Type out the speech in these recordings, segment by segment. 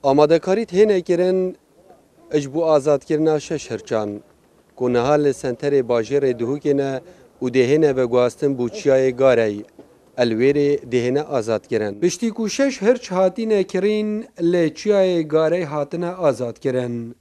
آمادهکاری هنه کرن اجبو آزاد کرنا شش هرچان کنهال سنتر باجر دهوکینه و دهنه و گواستن بوچیای گاری الویری دهنه آزاد کرن پشتی کو شش هرچ هاتینه کرین لچیای گاری هاتنه آزاد کرن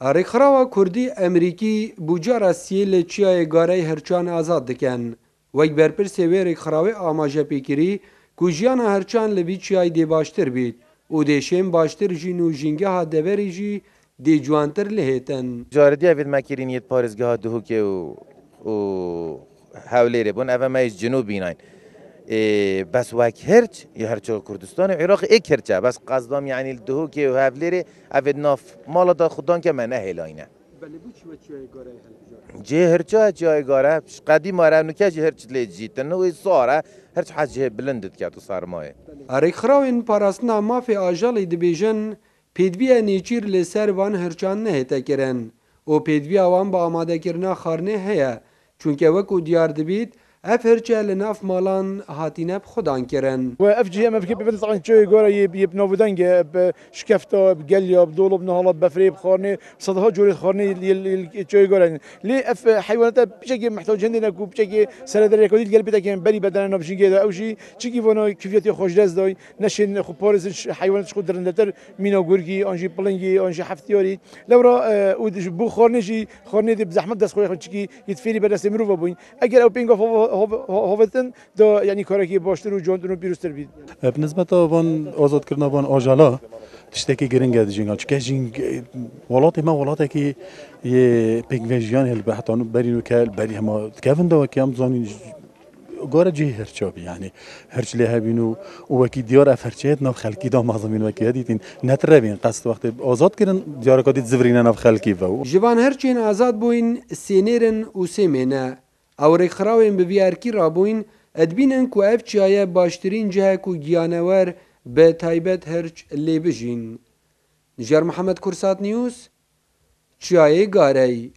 ریخراوا کردی امریکی بوجارا سیل چیای گاری هرچان آزاد دکن وک برپرسی وی ریخراوی آماجه پیکری کوجیان هرچان لبی چیای دی باشتر بید و دیشیم باشتر جینو جینگه ها دوری جی دی جوانتر لهتن جاردی اوید مکرینیت پارزگاه دهوکه و حولیره بون اوه مایش جنوب بیناین بس وک هرچ یا هرچه کردستان عراق ایک هرچه بس قصدام یعنی دهوکه و حولیره اوید ناف مالا دا خودان که منه هلاینه بله بو چی و چیای گاری جه هرچه جای گاره قدیم آره نکه جه هرچ لیجیتن و ساره هرچ حاجه بلندت که تو سرمایه ریخراوین پاراستنا مافی آجالی دبیجن پیدوی نیچیر لسر وان هرچان نهتا کرن و پیدوی وان با آماده کرنا خارنه هیا چونکه وکو دیار دبید اف هرچه لناف مالان هاتینه بخودان کرن و اف جي ام اف كي طبعا شوي غورا يبنوفدنج بشكفتا بقليا بدولب نهلا بفريب خارني صدها جوري خارني شوي غورا لي اف حيوانات بشكل محتاج عندنا كو بشكل سردري كودي قلبي تاكين بري بدنا بشكل او شيء تشكي فانا كيفيتي خوش داز داي نشن خو بارز حيوانات خو درندتر مينا غورغي انجي بلنجي انجي حفتيوري لورا بو خارني جي خارني بزحمه داس خويا تشكي يتفيري بدس مروفا بوين اگر او بينغ هوفتن دا یعنی کاری که باشتر و جاندون و پیروزتر بید. بالنسبة وان آزاد کردن وان آجالا تشتكي گرینگ دیجینگا چکه جینگ ولاتی ما ولاتی که یه پیگویجیان هل بحثانو برینو که بری هما کافن دا وکی هم زانی گاره جه هرچابی یعنی هرچ له بینو و وکی دیار افرچیت ناف خلکی دا معظمین وکی دیتین نتره بین قصد وقت آزاد کردن دیار کادی زورینه ناف خلکی و جوان هرچین آزاد بوین سینیرن و سیمینه او ریخراوین به ویارکی رابوین ادبینن کو اف چیای باشترین جه کو گیانور به تایبت هرچ لی بجین. نجار محمد کرسات نیوز چیای گاری